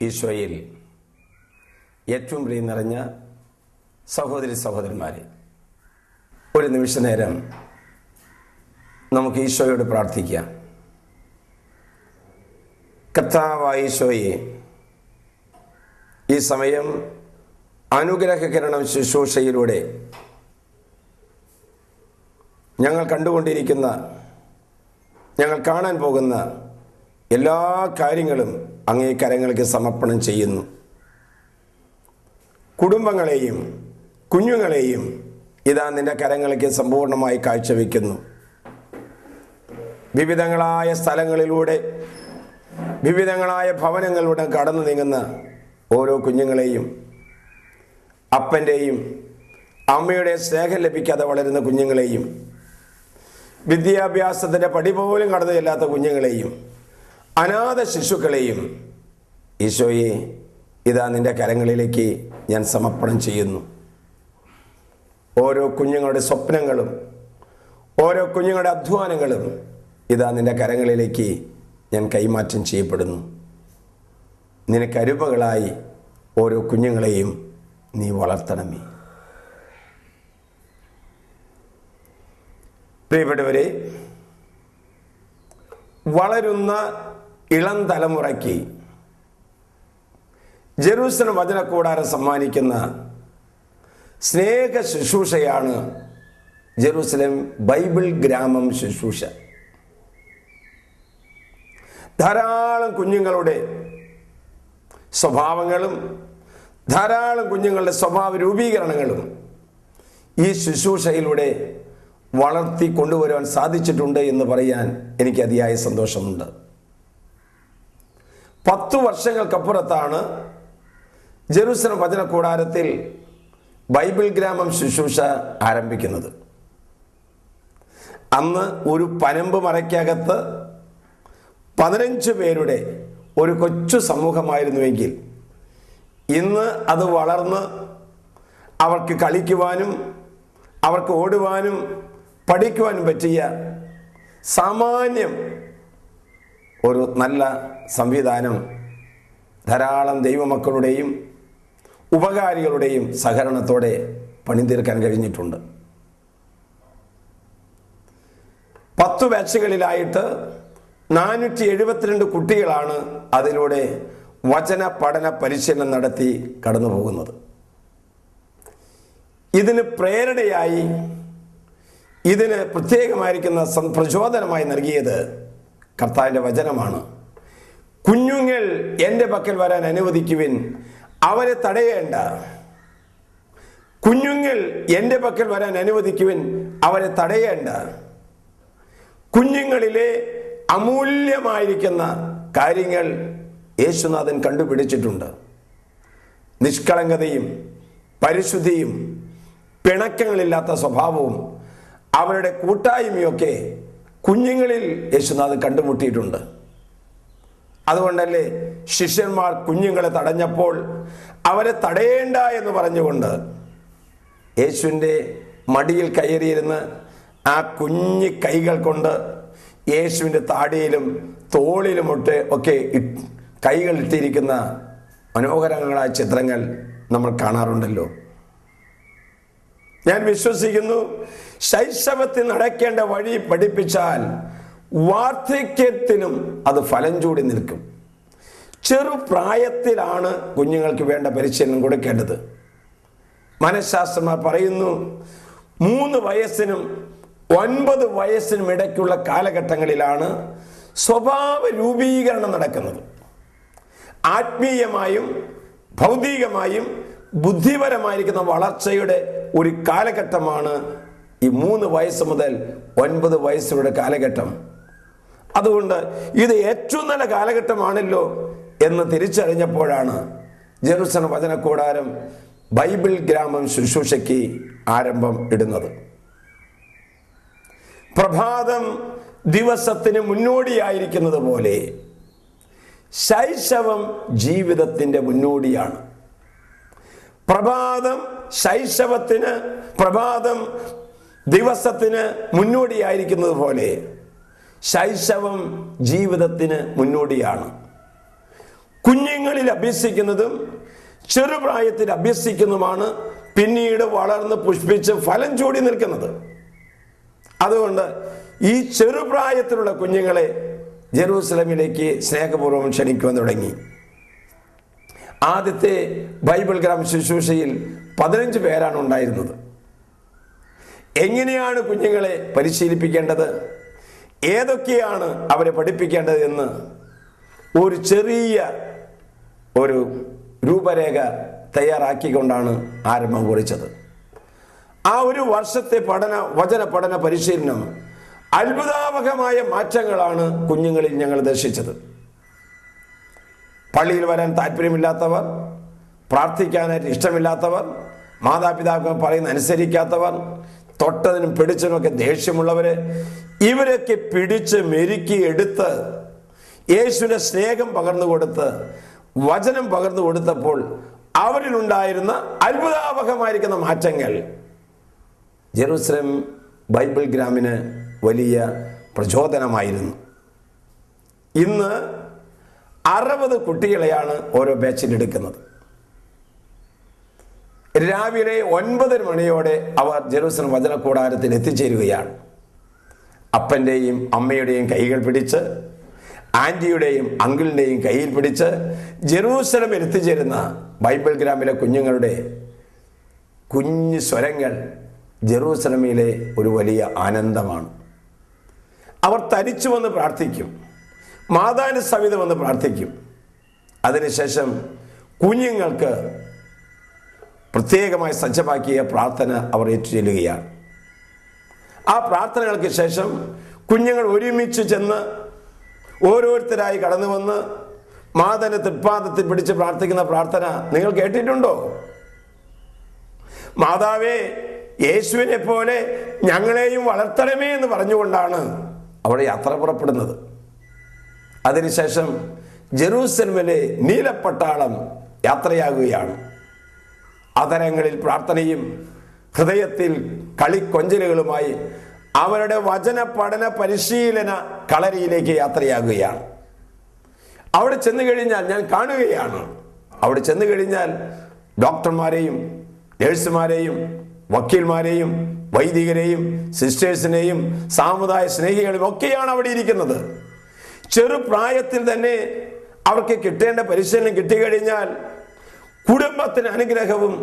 ഈശോയിൽ ഏറ്റവും പ്രിയം നിറഞ്ഞ സഹോദരി സഹോദരന്മാരെ, ഒരു നിമിഷ നേരം നമുക്ക് ഈശോയോട് പ്രാർത്ഥിക്കാം. കർത്താവായ ഈശോയെ, ഈ സമയം അനുഗ്രഹകിരണം ശുശ്രൂഷയിലൂടെ ഞങ്ങൾ കണ്ടുകൊണ്ടിരിക്കുന്ന, ഞങ്ങൾ കാണാൻ പോകുന്ന എല്ലാ കാര്യങ്ങളും അങ്ങേ കരങ്ങൾക്ക് സമർപ്പണം ചെയ്യുന്നു. കുടുംബങ്ങളെയും കുഞ്ഞുങ്ങളെയും ഇതാ നിന്റെ കരങ്ങൾക്ക് സമ്പൂർണ്ണമായി കാഴ്ചവെക്കുന്നു. വിവിധങ്ങളായ സ്ഥലങ്ങളിലൂടെ, വിവിധങ്ങളായ ഭവനങ്ങളിലൂടെ കടന്നു നീങ്ങുന്ന ഓരോ കുഞ്ഞുങ്ങളെയും, അപ്പൻ്റെയും അമ്മയുടെ സ്നേഹം ലഭിക്കാതെ വളരുന്ന കുഞ്ഞുങ്ങളെയും, വിദ്യാഭ്യാസത്തിൻ്റെ പടി പോലും കടന്നു ചെല്ലാത്ത കുഞ്ഞുങ്ങളെയും, അനാഥ ശിശുക്കളെയും ഈശോയെ ഇതാ നിന്റെ കരങ്ങളിലേക്ക് ഞാൻ സമർപ്പണം ചെയ്യുന്നു. ഓരോ കുഞ്ഞുങ്ങളുടെ സ്വപ്നങ്ങളും ഓരോ കുഞ്ഞുങ്ങളുടെ അധ്വാനങ്ങളും ഇതാ നിന്റെ കരങ്ങളിലേക്ക് ഞാൻ കൈമാറ്റം ചെയ്യപ്പെടുന്നു. നിനക്ക് അരുമകളായി ഓരോ കുഞ്ഞുങ്ങളെയും നീ വളർത്തണമേ. പ്രിയപ്പെട്ടവരെ, വളരുന്ന ഇളം തലമുറയ്ക്ക് ജെറൂസലം വചനക്കൂടാരം സമ്മാനിക്കുന്ന സ്നേഹ ശുശ്രൂഷയാണ് ജെറൂസലം ബൈബിൾ ഗ്രാമം ശുശ്രൂഷ. ധാരാളം കുഞ്ഞുങ്ങളുടെ സ്വഭാവങ്ങളും ധാരാളം കുഞ്ഞുങ്ങളുടെ സ്വഭാവ രൂപീകരണങ്ങളും ഈ ശുശ്രൂഷയിലൂടെ വളർത്തി കൊണ്ടുവരുവാൻ സാധിച്ചിട്ടുണ്ട് എന്ന് പറയാൻ എനിക്ക് അതിയായ സന്തോഷമുണ്ട്. 10 വർഷങ്ങൾക്കപ്പുറത്താണ് ജെറൂസലം വചനക്കൂടാരത്തിൽ ബൈബിൾ ഗ്രാമം ശുശ്രൂഷ ആരംഭിക്കുന്നത്. അന്ന് ഒരു പനമ്പ് മറയ്ക്കകത്ത് 15 പേരുടെ ഒരു കൊച്ചു സമൂഹമായിരുന്നുവെങ്കിൽ ഇന്ന് അത് വളർന്ന് അവർക്ക് കളിക്കുവാനും അവർക്ക് ഓടുവാനും പഠിക്കുവാനും പറ്റിയ സാമാന്യം ഒരു നല്ല സംവിധാനം ധാരാളം ദൈവമക്കളുടെയും ഉപകാരികളുടെയും സഹകരണത്തോടെ പണിതീർക്കാൻ കഴിഞ്ഞിട്ടുണ്ട്. 10 ബാച്ചുകളിലായിട്ട് 472 കുട്ടികളാണ് അതിലൂടെ വചന പഠന പരിശീലനം നടത്തി കടന്നു പോകുന്നത്. ഇതിന് പ്രേരണയായി, ഇതിന് പ്രത്യേകമായിരിക്കുന്ന പ്രചോദനമായി നൽകിയത് കർത്താവിൻ്റെ വചനമാണ്. കുഞ്ഞുങ്ങൾ എൻ്റെ പക്കൽ വരാൻ അനുവദിക്കുവിൻ, അവരെ തടയേണ്ട. കുഞ്ഞുങ്ങൾ എൻ്റെ പക്കൽ വരാൻ അനുവദിക്കുവിൻ, അവരെ തടയേണ്ട. കുഞ്ഞുങ്ങളിലെ അമൂല്യമായിരിക്കുന്ന കാര്യങ്ങൾ യേശുനാഥൻ കണ്ടുപിടിച്ചിട്ടുണ്ട്. നിഷ്കളങ്കതയും പരിശുദ്ധിയും പിണക്കങ്ങളില്ലാത്ത സ്വഭാവവും അവരുടെ കൂട്ടായ്മയൊക്കെ കുഞ്ഞുങ്ങളിൽ യേശുനാഥൻ കണ്ടുമുട്ടിയിട്ടുണ്ട്. അതുകൊണ്ടല്ലേ ശിഷ്യന്മാർ കുഞ്ഞുങ്ങളെ തടഞ്ഞപ്പോൾ അവരെ തടയേണ്ട എന്ന് പറഞ്ഞുകൊണ്ട് യേശുവിൻ്റെ മടിയിൽ കയറിയിരുന്ന് ആ കുഞ്ഞു കൈകൾ കൊണ്ട് യേശുവിൻ്റെ താടിയിലും തോളിലുമൊക്കെ കൈകൾ ഇട്ടിരിക്കുന്ന മനോഹരങ്ങളായ ചിത്രങ്ങൾ നമ്മൾ കാണാറുണ്ടല്ലോ. ഞാൻ വിശ്വസിക്കുന്നു, ശൈശവത്തിൽ നടക്കേണ്ട വഴി പഠിപ്പിച്ചാൽ വാർദ്ധക്യത്തിലും അത് ഫലം ചൂടി നിൽക്കും. ചെറുപ്രായത്തിലാണ് കുഞ്ഞുങ്ങൾക്ക് വേണ്ട പരിശീലനം കൊടുക്കേണ്ടത്. മനഃശാസ്ത്രജ്ഞർ പറയുന്നു, 3 വയസ്സിനും 9 വയസ്സിനും ഇടയ്ക്കുള്ള കാലഘട്ടങ്ങളിലാണ് സ്വഭാവ രൂപീകരണം നടക്കുന്നത്. ആത്മീയമായും ഭൗതികമായും ബുദ്ധിപരമായിരിക്കുന്ന വളർച്ചയുടെ ഒരു കാലഘട്ടമാണ് ഈ 3 വയസ്സ് മുതൽ 9 വയസ്സുകളുടെ കാലഘട്ടം. അതുകൊണ്ട് ഇത് ഏറ്റവും നല്ല കാലഘട്ടമാണല്ലോ എന്ന് തിരിച്ചറിഞ്ഞപ്പോഴാണ് ജെറൂസലം വചനക്കൂടാരം ബൈബിൾ ഗ്രാമം ശുശ്രൂഷയ്ക്ക് ആരംഭം ഇടുന്നത്. പ്രഭാതം ദിവസത്തിന് മുന്നോടിയായിരിക്കുന്നത് പോലെ ശൈശവം ജീവിതത്തിൻ്റെ മുന്നോടിയാണ്. പ്രഭാതം ദിവസത്തിന് മുന്നോടിയായിരിക്കുന്നത് പോലെ ശൈശവം ജീവിതത്തിന് മുന്നോടിയാണ്. കുഞ്ഞുങ്ങളിൽ അഭ്യസിക്കുന്നതും ചെറുപ്രായത്തിൽ അഭ്യസിക്കുന്നതുമാണ് പിന്നീട് വളർന്ന് പുഷ്പിച്ച് ഫലം ചൂടി നിൽക്കുന്നത്. അതുകൊണ്ട് ഈ ചെറുപ്രായത്തിലുള്ള കുഞ്ഞുങ്ങളെ ജെറൂസലമിലേക്ക് സ്നേഹപൂർവ്വം ക്ഷണിക്കുവാൻ തുടങ്ങി. ആദ്യത്തെ ബൈബിൾ ഗ്രാമ ശുശ്രൂഷയിൽ 15 പേരാണ് ഉണ്ടായിരുന്നത്. എങ്ങനെയാണ് കുഞ്ഞുങ്ങളെ പരിശീലിപ്പിക്കേണ്ടത്, ഏതൊക്കെയാണ് അവരെ പഠിപ്പിക്കേണ്ടത് എന്ന് ഒരു ചെറിയ രൂപരേഖ തയ്യാറാക്കിക്കൊണ്ടാണ് ആരംഭം കുറിച്ചത്. ആ ഒരു വർഷത്തെ വചന പഠന പരിശീലനം അത്ഭുതാവഹമായ മാറ്റങ്ങളാണ് കുഞ്ഞുങ്ങളിൽ ഞങ്ങൾ ദർശിച്ചത്. പള്ളിയിൽ വരാൻ താല്പര്യമില്ലാത്തവർ, പ്രാർത്ഥിക്കാനായിട്ട് ഇഷ്ടമില്ലാത്തവർ, മാതാപിതാക്കൾ പറയുന്ന അനുസരിക്കാത്തവർ, തൊട്ടതിനും പിടിച്ചതിനുമൊക്കെ ദേഷ്യമുള്ളവര്, ഇവരൊക്കെ പിടിച്ച് മെരുക്കി എടുത്ത് യേശുവിന്റെ സ്നേഹം പകർന്നു കൊടുത്ത് വചനം പകർന്നു കൊടുത്തപ്പോൾ അവരിലുണ്ടായിരുന്ന അത്ഭുതാവഹമായിരിക്കുന്ന മാറ്റങ്ങൾ ജെറൂസലം ബൈബിൾ ഗ്രാമിന് വലിയ പ്രചോദനമായിരുന്നു. ഇന്ന് 60 കുട്ടികളെയാണ് ഓരോ ബാച്ചിൽ എടുക്കുന്നത്. രാവിലെ 9 മണിയോടെ അവർ ജെറൂസലം വചന കൂടാരത്തിൽ എത്തിച്ചേരുകയാണ്. അപ്പൻ്റെയും അമ്മയുടെയും കൈകൾ പിടിച്ച്, ആൻറ്റിയുടെയും അങ്കിളിൻ്റെയും കയ്യിൽ പിടിച്ച് ജെറൂസലമിൽ എത്തിച്ചേരുന്ന ബൈബിൾ ഗ്രാമിലെ കുഞ്ഞുങ്ങളുടെ കുഞ്ഞു സ്വരങ്ങൾ ജെറൂസലമിലെ ഒരു വലിയ ആനന്ദമാണ്. അവർ തനിച്ചു വന്ന് പ്രാർത്ഥിക്കും, മാതാവിന് സവിധം വന്ന് പ്രാർത്ഥിക്കും. അതിനുശേഷം കുഞ്ഞുങ്ങൾക്ക് പ്രത്യേകമായി സജ്ജമാക്കിയ പ്രാർത്ഥന അവർ ഏറ്റുചൊല്ലുകയാണ്. ആ പ്രാർത്ഥനകൾക്ക് ശേഷം കുഞ്ഞുങ്ങൾ ഒരുമിച്ച് ചെന്ന് ഓരോരുത്തരായി കടന്നു വന്ന് മാതാവിന്റെ തൃപ്പാദത്തിൽ പിടിച്ച് പ്രാർത്ഥിക്കുന്ന പ്രാർത്ഥന നിങ്ങൾ കേട്ടിട്ടുണ്ടോ? മാതാവേ, യേശുവിനെ പോലെ ഞങ്ങളെയും വളർത്തണമേ എന്ന് പറഞ്ഞുകൊണ്ടാണ് അവിടെ യാത്ര പുറപ്പെടുന്നത്. അതിനുശേഷം ജെറൂസലമിലെ നീലപ്പട്ടാളം യാത്രയാകുകയാണ്. അധരങ്ങളിൽ പ്രാർത്ഥനയും ഹൃദയത്തിൽ കളിക്കൊഞ്ചലുകളുമായി അവരുടെ വചന പഠന പരിശീലന കളരിയിലേക്ക് യാത്രയാകുകയാണ്. അവിടെ ചെന്ന് കഴിഞ്ഞാൽ ഞാൻ കാണുകയാണ്, അവിടെ ചെന്ന് കഴിഞ്ഞാൽ ഡോക്ടർമാരെയും നഴ്സുമാരെയും വക്കീൽമാരെയും വൈദികരെയും സിസ്റ്റേഴ്സിനെയും സാമുദായ സ്നേഹികളെയും ഒക്കെയാണ് അവിടെ ഇരിക്കുന്നത്. ചെറുപ്രായത്തിൽ തന്നെ അവർക്ക് കിട്ടേണ്ട പരിശീലനം കിട്ടിക്കഴിഞ്ഞാൽ കുടുംബത്തിന് അനുഗ്രഹവും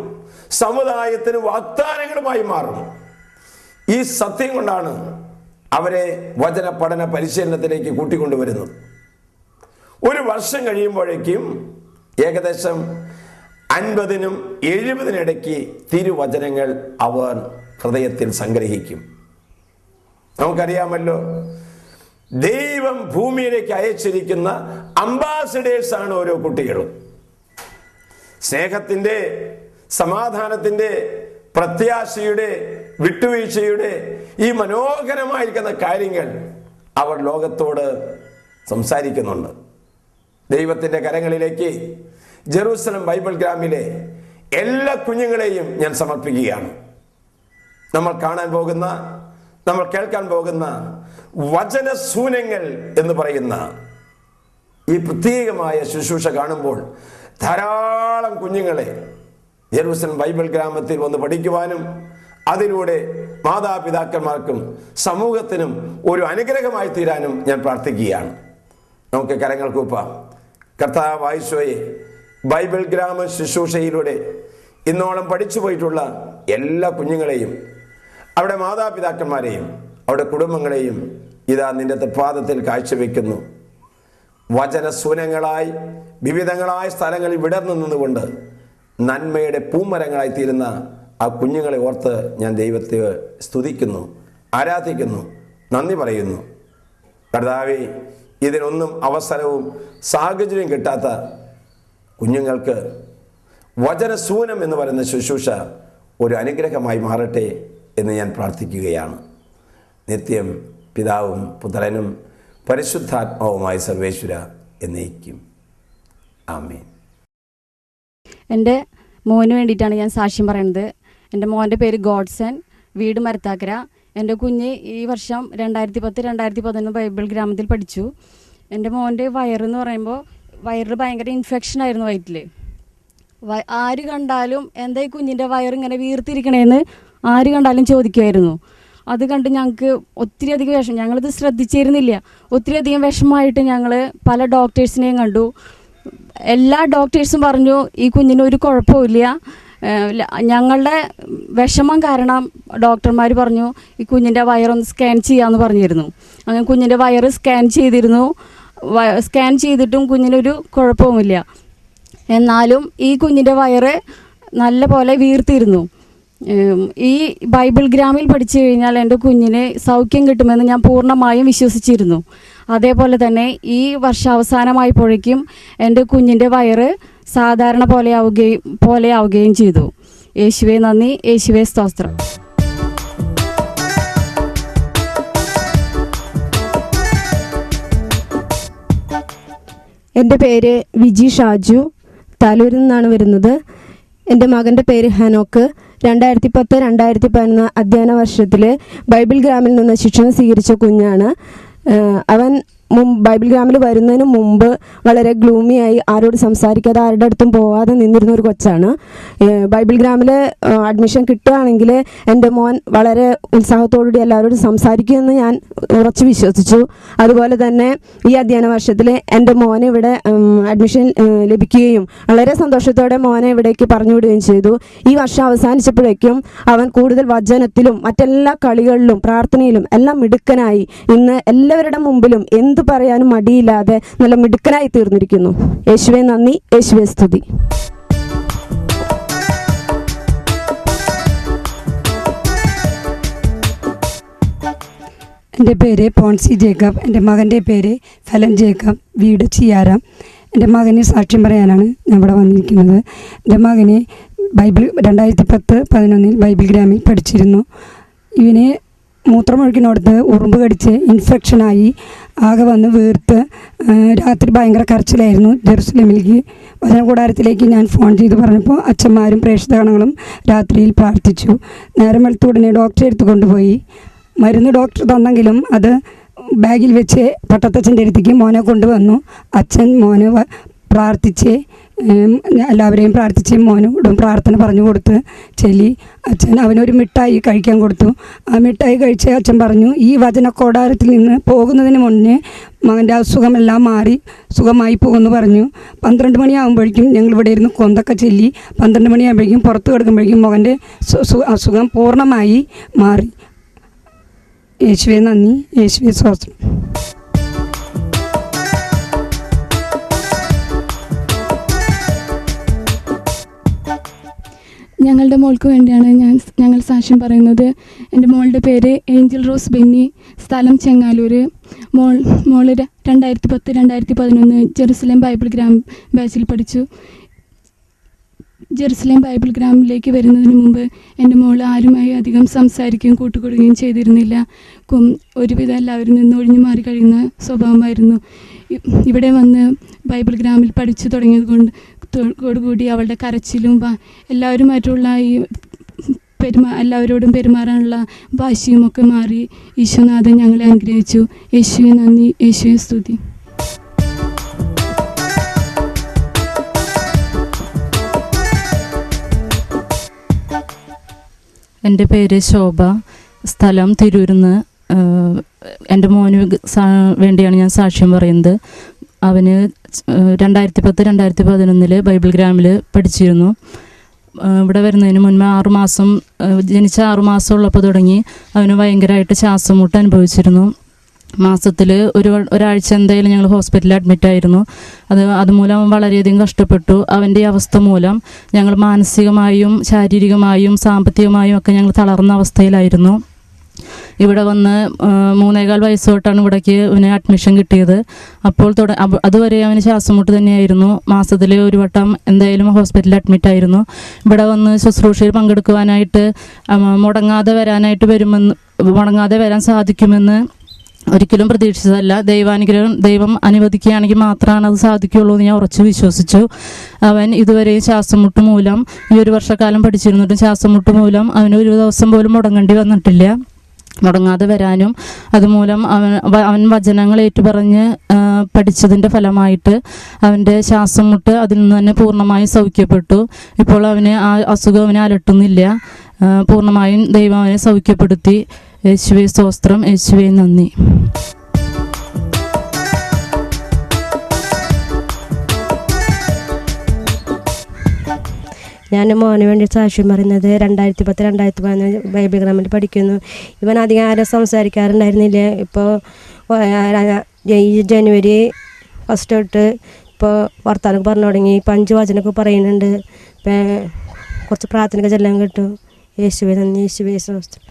സമുദായത്തിന് വാഗ്ദാനങ്ങളുമായി മാറും. ഈ സത്യം കൊണ്ടാണ് അവരെ വചന പഠന പരിശീലനത്തിലേക്ക് കൂട്ടിക്കൊണ്ടുവരുന്നത്. ഒരു വർഷം കഴിയുമ്പോഴേക്കും ഏകദേശം 50-നും 70-നിടയ്ക്ക് തിരുവചനങ്ങൾ അവർ ഹൃദയത്തിൽ സംഗ്രഹിക്കും. നമുക്കറിയാമല്ലോ, ദൈവം ഭൂമിയിലേക്ക് അയച്ചിരിക്കുന്ന അംബാസഡേഴ്സാണ് ഓരോ കുട്ടികളും. സ്നേഹത്തിൻ്റെ, സമാധാനത്തിൻ്റെ, പ്രത്യാശയുടെ, വിട്ടുവീഴ്ചയുടെ ഈ മനോഹരമായിരിക്കുന്ന കാര്യങ്ങൾ അവർ ലോകത്തോട് സംസാരിക്കുന്നുണ്ട്. ദൈവത്തിൻ്റെ കരങ്ങളിലേക്ക് ജെറൂസലം ബൈബിൾ ഗ്രാമിലെ എല്ലാ കുഞ്ഞുങ്ങളെയും ഞാൻ സമർപ്പിക്കുകയാണ്. നമ്മൾ കാണാൻ പോകുന്ന, നമ്മൾ കേൾക്കാൻ പോകുന്ന വചനസൂനങ്ങൾ എന്ന് പറയുന്ന ഈ പ്രത്യേകമായ ശുശ്രൂഷ കാണുമ്പോൾ ധാരാളം കുഞ്ഞുങ്ങളെ ജെറൂസലം ബൈബിൾ ഗ്രാമത്തിൽ വന്ന് പഠിക്കുവാനും അതിലൂടെ മാതാപിതാക്കന്മാർക്കും സമൂഹത്തിനും ഒരു അനുഗ്രഹമായി തീരാനും ഞാൻ പ്രാർത്ഥിക്കുകയാണ്. നമുക്ക് കരങ്ങൾ കൂപ്പാം. കർത്താവായ യേശുവേ, ബൈബിൾ ഗ്രാമ ശുശ്രൂഷയിലൂടെ ഇന്നോളം പഠിച്ചു പോയിട്ടുള്ള എല്ലാ കുഞ്ഞുങ്ങളെയും, അവിടെ മാതാപിതാക്കന്മാരെയും അവിടെ കുടുംബങ്ങളെയും ഇതാ നിന്റെ തൃപ്പാദത്തിൽ കാഴ്ചവെക്കുന്നു. വചനസൂനങ്ങളായി വിവിധങ്ങളായ സ്ഥലങ്ങളിൽ വിടർന്നു നിന്നുകൊണ്ട് നന്മയുടെ പൂമരങ്ങളായി തീരുന്ന ആ കുഞ്ഞുങ്ങളെ ഓർത്ത് ഞാൻ ദൈവത്തെ സ്തുതിക്കുന്നു, ആരാധിക്കുന്നു, നന്ദി പറയുന്നു. കർത്താവേ, ഇതിനൊന്നും അവസരവും സാഹചര്യം കിട്ടാത്ത കുഞ്ഞുങ്ങൾക്ക് വചനസൂനം എന്ന് പറയുന്ന ശുശ്രൂഷ ഒരു അനുഗ്രഹമായി മാറട്ടെ എന്ന് ഞാൻ പ്രാർത്ഥിക്കുകയാണ്. നിത്യം പിതാവും പുത്രനും പരിശുദ്ധാത്മാവുമായ സർവേശ്വര എന്നേക്കും. ആമേൻ. എൻ്റെ മോന് വേണ്ടിയിട്ടാണ് ഞാൻ സാക്ഷ്യം പറയുന്നത്. എൻ്റെ മോൻ്റെ പേര് ഗോഡ്സൺ, വീട് മരത്താക്കര. എൻ്റെ കുഞ്ഞ് ഈ വർഷം 2010-2011 ബൈബിൾ ഗ്രാമത്തിൽ പഠിച്ചു. എൻ്റെ മോൻ്റെ വയറെന്ന് പറയുമ്പോൾ വയറിൽ ഭയങ്കര ഇൻഫെക്ഷൻ ആയിരുന്നു വയറ്റിൽ. ആര് കണ്ടാലും എന്താ ഈ കുഞ്ഞിൻ്റെ വയറിങ്ങനെ വീർത്തിരിക്കണേന്ന് ആര് കണ്ടാലും ചോദിക്കുമായിരുന്നു. അത് കണ്ട് ഞങ്ങൾക്ക് ഒത്തിരി അധികം വിഷമം, ഞങ്ങളിത് ശ്രദ്ധിച്ചിരുന്നില്ല. ഒത്തിരി അധികം വിഷമമായിട്ട് ഞങ്ങൾ പല ഡോക്ടേഴ്സിനെയും കണ്ടു. എല്ലാ ഡോക്ടേഴ്സും പറഞ്ഞു ഈ കുഞ്ഞിന് ഒരു കുഴപ്പമില്ല. ഞങ്ങളുടെ വിഷമം കാരണം ഡോക്ടർമാർ പറഞ്ഞു ഈ കുഞ്ഞിൻ്റെ വയറൊന്ന് സ്കാൻ ചെയ്യാമെന്ന് പറഞ്ഞിരുന്നു. അങ്ങനെ കുഞ്ഞിൻ്റെ വയറ് സ്കാൻ ചെയ്തിരുന്നു. സ്കാൻ ചെയ്തിട്ടും കുഞ്ഞിനൊരു കുഴപ്പവുമില്ല. എന്നാലും ഈ കുഞ്ഞിൻ്റെ വയറ് നല്ല പോലെ വീർത്തിരുന്നു. ഈ ബൈബിൾ ഗ്രാമിൽ പഠിച്ചു കഴിഞ്ഞാൽ എൻ്റെ കുഞ്ഞിന് സൗഖ്യം കിട്ടുമെന്ന് ഞാൻ പൂർണ്ണമായും വിശ്വസിച്ചിരുന്നു. അതേപോലെ തന്നെ ഈ വർഷാവസാനമായപ്പോഴേക്കും എൻ്റെ കുഞ്ഞിൻ്റെ വയറ് സാധാരണ പോലെയാവുകയും ചെയ്തു. യേശുവേ നന്ദി, യേശുവേ സ്തോത്രം. എൻ്റെ പേര് വിജി ഷാജു, താലൂരിൽ നിന്നാണ് വരുന്നത്. എൻ്റെ മകൻ്റെ പേര് ഹനോക്ക്. 2010-2011 അധ്യയന വർഷത്തിൽ ബൈബിൾ ഗ്രാമിൽ നിന്ന് ശിക്ഷണം സ്വീകരിച്ച കുഞ്ഞാണ്. അവൻ ബൈബിൾ ഗ്രാമിൽ വരുന്നതിന് മുമ്പ് വളരെ ഗ്ലൂമിയായി ആരോട് സംസാരിക്കാതെ ആരുടെ അടുത്തും പോവാതെ നിന്നിരുന്ന ഒരു കൊച്ചാണ്. ബൈബിൾ ഗ്രാമിൽ അഡ്മിഷൻ കിട്ടുകയാണെങ്കിൽ എൻ്റെ മോൻ വളരെ ഉത്സാഹത്തോടുകൂടി എല്ലാവരോടും സംസാരിക്കുമെന്ന് ഞാൻ ഉറച്ചു വിശ്വസിച്ചു. അതുപോലെ തന്നെ ഈ അധ്യയന വർഷത്തിൽ എൻ്റെ മോനെ ഇവിടെ അഡ്മിഷൻ ലഭിക്കുകയും വളരെ സന്തോഷത്തോടെ മോനെ ഇവിടേക്ക് പറഞ്ഞുവിടുകയും ചെയ്തു. ഈ വർഷം അവസാനിച്ചപ്പോഴേക്കും അവൻ കൂടുതൽ വചനത്തിലും മറ്റെല്ലാ കളികളിലും പ്രാർത്ഥനയിലും എല്ലാം മിടുക്കനായി ഇന്ന് എല്ലാവരുടെ മുമ്പിലും എന്ത് പറയാനും മടിയില്ലാതെ നല്ല മിടുക്കനായി തീർന്നിരിക്കുന്നു. യേശുവേ നന്ദി, യേശുവേ സ്തുതി. എൻ്റെ പേര് പോൺസി ജേക്കബ്. എൻ്റെ മകൻ്റെ പേര് ഫലൻ ജേക്കബ്, വീട് ചിയാരം. എൻ്റെ മകന് സാക്ഷ്യം പറയാനാണ് ഞാൻ ഇവിടെ വന്നിരിക്കുന്നത്. എൻ്റെ മകന് 2010-11 ബൈബിൾ ഗ്രാമിൽ പഠിച്ചിരുന്നു. ഇവന് മൂത്രമൊഴിക്കിനോടത്ത് ഉറുമ്പ് കടിച്ച് ഇൻഫെക്ഷനായി ആകെ വന്ന് വീർത്ത് രാത്രി ഭയങ്കര കരച്ചിലായിരുന്നു. ജെറുസലേമിലേക്ക് വചനകൂടാരത്തിലേക്ക് ഞാൻ ഫോൺ ചെയ്ത് പറഞ്ഞപ്പോൾ അച്ഛന്മാരും പ്രേക്ഷിതഗണങ്ങളും രാത്രിയിൽ പ്രാർത്ഥിച്ചു. നേരം വെളുത്ത ഉടനെ ഡോക്ടറെ എടുത്ത് കൊണ്ടുപോയി. മരുന്ന് ഡോക്ടർ തന്നെങ്കിലും അത് ബാഗിൽ വെച്ച് പട്ടത്തച്ഛൻ്റെ അടുത്തേക്ക് മോനെ കൊണ്ടുവന്നു. അച്ഛൻ മോനെ പ്രാർത്ഥിച്ച് എല്ലാവരെയും പ്രാർത്ഥിച്ച് മോനോടും പ്രാർത്ഥന പറഞ്ഞു കൊടുത്ത് ചെല്ലി അച്ഛൻ അവനൊരു മിഠായി കഴിക്കാൻ കൊടുത്തു. ആ മിഠായി കഴിച്ച് അച്ഛൻ പറഞ്ഞു ഈ വചനക്കൂടാരത്തിൽ നിന്ന് പോകുന്നതിന് മുന്നേ മകൻ്റെ അസുഖമെല്ലാം മാറി സുഖമായി പോകുമെന്ന് പറഞ്ഞു. 12 മണിയാകുമ്പോഴേക്കും ഞങ്ങൾ ഇവിടെ ഇരുന്ന് കൊന്തൊക്കെ ചെല്ലി 12 മണിയാകുമ്പോഴേക്കും പുറത്ത് കിടക്കുമ്പോഴേക്കും മകൻ്റെ അസുഖം പൂർണ്ണമായി മാറി. യേശുവേ നന്ദി, യേശുവേ സ്തോത്രം. ഞങ്ങളുടെ മോൾക്ക് വേണ്ടിയാണ് ഞങ്ങൾ സാക്ഷ്യം പറയുന്നത്. എൻ്റെ മോളുടെ പേര് ഏഞ്ചൽ റോസ് ബെന്നി, സ്ഥലം ചെങ്ങാലൂർ. മോള് 2010-2011 ജെറുസലേം ബൈബിൾ ഗ്രാം ബാച്ചിൽ പഠിച്ചു. ജെറുസലേം ബൈബിൾ ഗ്രാമിലേക്ക് വരുന്നതിന് മുമ്പ് എൻ്റെ മോൾ ആരുമായി അധികം സംസാരിക്കുകയും കൂട്ടുകൂടുകയും ചെയ്തിരുന്നില്ല. ഒരുവിധം എല്ലാവരിൽ നിന്ന് ഒഴിഞ്ഞു മാറി കഴിയുന്ന സ്വഭാവമായിരുന്നു. ഇവിടെ വന്ന് ബൈബിൾ ഗ്രാമിൽ പഠിച്ചു തുടങ്ങിയതോടുകൂടി അവളുടെ കരച്ചിലും എല്ലാവരുമായിട്ടുള്ള ഈ എല്ലാവരോടും പെരുമാറാനുള്ള വാശിയും ഒക്കെ മാറി. ഈശോനാഥൻ ഞങ്ങളെ അനുഗ്രഹിച്ചു. യേശുവേ നന്ദി, യേശുവേ സ്തുതി. എൻ്റെ പേര് ശോഭ, സ്ഥലം തിരൂരിന്ന്. എൻ്റെ മോന് വേണ്ടിയാണ് ഞാൻ സാക്ഷ്യം പറയുന്നത്. അവന് 2010-2011 ബൈബിൾ ഗ്രാമിൽ പഠിച്ചിരുന്നു. ഇവിടെ വരുന്നതിന് മുൻപ് 6 മാസം ജനിച്ച 6 മാസം ഉള്ളപ്പോൾ തുടങ്ങി അവന് ഭയങ്കരമായിട്ട് ശ്വാസം മുട്ട് അനുഭവിച്ചിരുന്നു. മാസത്തിൽ ഒരാഴ്ച എന്തായാലും ഞങ്ങൾ ഹോസ്പിറ്റലിൽ അഡ്മിറ്റായിരുന്നു. അതുമൂലം വളരെയധികം കഷ്ടപ്പെട്ടു. അവൻ്റെ അവസ്ഥ മൂലം ഞങ്ങൾ മാനസികമായും ശാരീരികമായും സാമ്പത്തികമായും ഒക്കെ ഞങ്ങൾ തളർന്ന അവസ്ഥയിലായിരുന്നു. ഇവിടെ വന്ന് 3.25 വയസ്സ് തൊട്ടാണ് ഇവിടേക്ക് അവന് അഡ്മിഷൻ കിട്ടിയത്. അപ്പോൾ അതുവരെ അവന് ശ്വാസം മുട്ട് തന്നെയായിരുന്നു. മാസത്തിൽ ഒരു വട്ടം എന്തായാലും ഹോസ്പിറ്റലിൽ അഡ്മിറ്റായിരുന്നു. ഇവിടെ വന്ന് ശുശ്രൂഷയിൽ പങ്കെടുക്കുവാനായിട്ട് മുടങ്ങാതെ വരാൻ സാധിക്കുമെന്ന് ഒരിക്കലും പ്രതീക്ഷിച്ചതല്ല. ദൈവം അനുവദിക്കുകയാണെങ്കിൽ മാത്രമാണ് അത് സാധിക്കുകയുള്ളൂ എന്ന് ഞാൻ ഉറച്ചു വിശ്വസിച്ചു. അവൻ ഇതുവരെ ശ്വാസം മുട്ട് മൂലം ഈ 1 വർഷക്കാലം പഠിച്ചിരുന്നിട്ടും ശ്വാസം മുട്ട് മൂലം അവന് ഒരു ദിവസം പോലും മുടങ്ങേണ്ടി വന്നിട്ടില്ല. മുടങ്ങാതെ വരാനും അതുമൂലം അവൻ വചനങ്ങൾ ഏറ്റുപറഞ്ഞ് പഠിച്ചതിൻ്റെ ഫലമായിട്ട് അവൻ്റെ ശ്വാസം മുട്ട് അതിൽ നിന്ന് തന്നെ പൂർണ്ണമായും സൗഖ്യപ്പെട്ടു. ഇപ്പോൾ അവന് ആ അസുഖം അവനെ അലട്ടുന്നില്ല. പൂർണ്ണമായും ദൈവം അവനെ സൗഖ്യപ്പെടുത്തി. യേശുവേ സ്തോത്രം, യേശുവേ നന്ദി. ഞാൻ മോന് വേണ്ടി സാക്ഷ്യം പറയുന്നത് 2010-2011 ബൈബിൾ ഗ്രാമിൽ പഠിക്കുന്നു. ഇവൻ അധികം ആരും സംസാരിക്കാറുണ്ടായിരുന്നില്ല. ഇപ്പോൾ ഈ ജനുവരി 1 തൊട്ട് ഇപ്പോൾ വർത്താനം പറഞ്ഞു തുടങ്ങി. ഇപ്പം 5 വചനമൊക്കെ പറയുന്നുണ്ട്. ഇപ്പം കുറച്ച് പ്രാർത്ഥനയൊക്കെ ചെല്ലാൻ കിട്ടും. യേശുവേ നന്ദി, യേശുവേ സ്തോത്രം.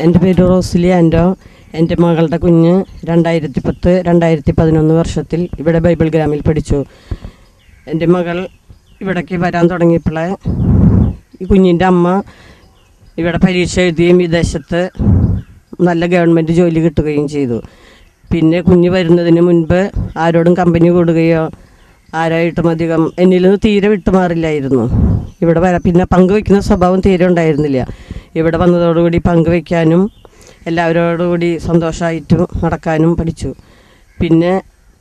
എൻ്റെ പേര് റോസ്ലി ആൻഡോ. എൻ്റെ മകളുടെ കുഞ്ഞ് 2010-2011 വർഷത്തിൽ ഇവിടെ ബൈബിൾ ഗ്രാമിൽ പഠിച്ചു. എൻ്റെ മകൾ ഇവിടേക്ക് വരാൻ തുടങ്ങിയപ്പോഴേ ഈ കുഞ്ഞിൻ്റെ അമ്മ ഇവിടെ പരീക്ഷ എഴുതുകയും വിദേശത്ത് നല്ല ഗവൺമെൻറ് ജോലി കിട്ടുകയും ചെയ്തു. പിന്നെ കുഞ്ഞ് വരുന്നതിന് മുൻപ് ആരോടും കമ്പനി കൂടുകയോ ആരായിട്ടും അധികം എന്നിൽ നിന്ന് തീരെ വിട്ടുമാറില്ലായിരുന്നു. ഇവിടെ പിന്നെ പങ്കുവയ്ക്കുന്ന സ്വഭാവം തീരെ ഉണ്ടായിരുന്നില്ല. ഇവിടെ വന്നതോടുകൂടി പങ്കുവയ്ക്കാനും എല്ലാവരോടുകൂടി സന്തോഷമായിട്ടും നടക്കാനും പഠിച്ചു. പിന്നെ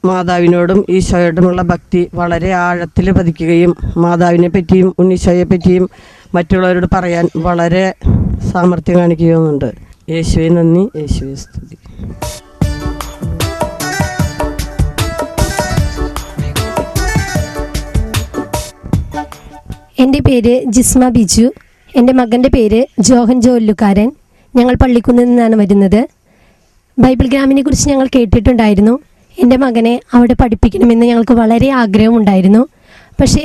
മാതാവിനോടും ഈശോയോടുമുള്ള ഭക്തി വളരെ ആഴത്തിൽ പതിക്കുകയും മാതാവിനെ പറ്റിയും ഉണ്ണീശോയെ പറ്റിയും മറ്റുള്ളവരോട് പറയാൻ വളരെ സാമർഥ്യം കാണിക്കുകയുമുണ്ട്. യേശുവേ നന്ദി, യേശുവേ സ്തുതി. എൻ്റെ പേര് ജിസ്മ ബിജു. എൻ്റെ മകൻ്റെ പേര് ജോഹൻ ജോല്ലുകാരൻ. ഞങ്ങൾ പള്ളിക്കുന്നിൽ നിന്നാണ് വരുന്നത്. ബൈബിൾ ഗ്രാമിനെ കുറിച്ച് ഞങ്ങൾ കേട്ടിട്ടുണ്ടായിരുന്നു. എൻ്റെ മകനെ അവിടെ പഠിപ്പിക്കണമെന്ന് ഞങ്ങൾക്ക് വളരെ ആഗ്രഹമുണ്ടായിരുന്നു. പക്ഷേ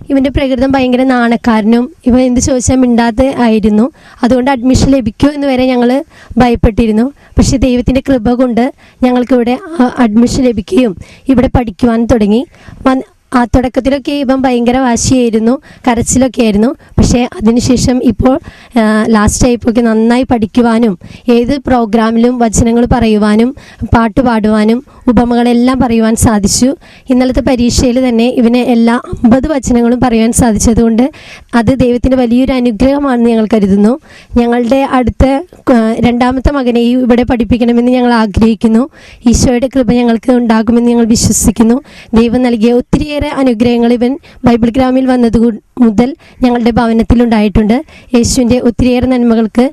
ഇവൻ്റെ പ്രകൃതം ഭയങ്കര നാണക്കാരനും ഇവൻ എന്ത് ചോദിച്ചാൽ മിണ്ടാതെ ആയിരുന്നു. അതുകൊണ്ട് അഡ്മിഷൻ ലഭിക്കുമോ എന്ന് വരെ ഞങ്ങൾ ഭയപ്പെട്ടിരുന്നു. പക്ഷേ ദൈവത്തിൻ്റെ കൃപ കൊണ്ട് ഞങ്ങൾക്കിവിടെ അഡ്മിഷൻ ലഭിക്കുകയും ഇവിടെ പഠിക്കുവാൻ തുടങ്ങി. ആ തുടക്കത്തിലൊക്കെ ഇവൻ ഭയങ്കര വാശിയായിരുന്നു, കരച്ചിലൊക്കെ ആയിരുന്നു. പക്ഷേ അതിനുശേഷം ഇപ്പോൾ ലാസ്റ്റ് ആയപ്പോഴൊക്കെ നന്നായി പഠിക്കുവാനും ഏത് പ്രോഗ്രാമിലും വചനങ്ങൾ പറയുവാനും പാട്ട് പാടുവാനും ഉപമകളെല്ലാം പറയുവാൻ സാധിച്ചു. ഇന്നലത്തെ പരീക്ഷയിൽ തന്നെ ഇവന് എല്ലാ 50 വചനങ്ങളും പറയുവാൻ സാധിച്ചതുകൊണ്ട് അത് ദൈവത്തിൻ്റെ വലിയൊരു അനുഗ്രഹമാണെന്ന് ഞങ്ങൾ കരുതുന്നു. ഞങ്ങളുടെ അടുത്ത 2ാമത്തെ മകനെയും ഇവിടെ പഠിപ്പിക്കണമെന്ന് ഞങ്ങൾ ആഗ്രഹിക്കുന്നു. ഈശോയുടെ കൃപ ഞങ്ങൾക്ക് ഉണ്ടാകുമെന്ന് ഞങ്ങൾ വിശ്വസിക്കുന്നു. ദൈവം നൽകിയ ഒത്തിരിയേറെ അനുഗ്രഹങ്ങൾ ഇവൻ ബൈബിൾ ഗ്രാമിൽ വന്നത് മുതൽ ഞങ്ങളുടെ ഭവനത്തിലുണ്ടായിട്ടുണ്ട്. യേശുവിൻ്റെ ഒത്തിരിയേറെ നന്മകൾക്ക്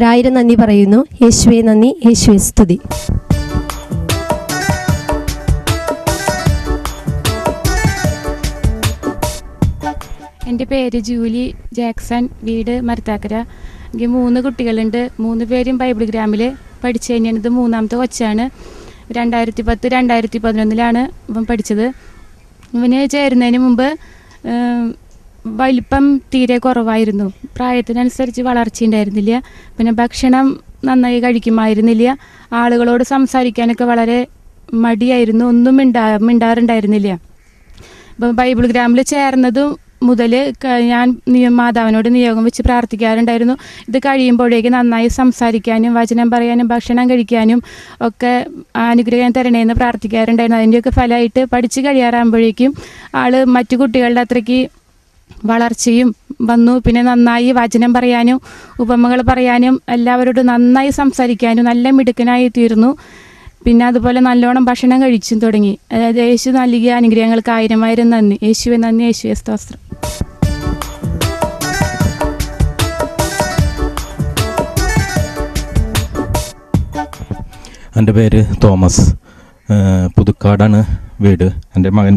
1000 നന്ദി പറയുന്നു. യേശുവേ നന്ദി, യേശുവേ സ്തുതി. എൻ്റെ പേര് ജൂലി ജാക്സൺ. വീട് മരത്താക്കര. എനിക്ക് 3 കുട്ടികളുണ്ട്. 3 പേരും ബൈബിൾ ഗ്രാമിൽ പഠിച്ചു കഴിഞ്ഞാൽ ഇത് 3ാമത്തെ കൊച്ചാണ്. 2010-2011 ഇവൻ പഠിച്ചത്. ഇവന് ചേരുന്നതിന് മുമ്പ് വലിപ്പം തീരെ കുറവായിരുന്നു. പ്രായത്തിനനുസരിച്ച് വളർച്ചയുണ്ടായിരുന്നില്ല. പിന്നെ ഭക്ഷണം നന്നായി കഴിക്കുമായിരുന്നില്ല. ആളുകളോട് സംസാരിക്കാനൊക്കെ വളരെ മടിയായിരുന്നു. ഒന്നും മിണ്ടാറുണ്ടായിരുന്നില്ല. ഇപ്പം ബൈബിൾ ഗ്രാമിൽ ചേർന്നതും മുതൽ ഞാൻ മാതാവിനോട് നിയോഗം വെച്ച് പ്രാർത്ഥിക്കാറുണ്ടായിരുന്നു. ഇത് കഴിയുമ്പോഴേക്ക് നന്നായി സംസാരിക്കാനും വചനം പറയാനും ഭക്ഷണം കഴിക്കാനും ഒക്കെ അനുഗ്രഹം തരണേന്ന് പ്രാർത്ഥിക്കാറുണ്ടായിരുന്നു. അതിൻ്റെയൊക്കെ ഫലമായിട്ട് പഠിച്ച് കഴിയാറാകുമ്പോഴേക്കും ആൾ മറ്റു കുട്ടികളുടെ അത്രയ്ക്ക് വളർച്ചയും വന്നു. പിന്നെ നന്നായി വചനം പറയാനും ഉപമകൾ പറയാനും എല്ലാവരോടും നന്നായി സംസാരിക്കാനും നല്ല മിടുക്കനായി തീർന്നു. പിന്നെ അതുപോലെ നല്ലോണം ഭക്ഷണം കഴിച്ചും തുടങ്ങി. അതായത് യേശു നൽകിയ അനുഗ്രഹങ്ങൾക്ക് 1000 നന്ദി. യേശുവെ നന്ദി, യേശുവെ സ്തോത്രം. എൻ്റെ പേര് തോമസ്. പുതുക്കാടാണ് വീട്. എൻ്റെ മകൻ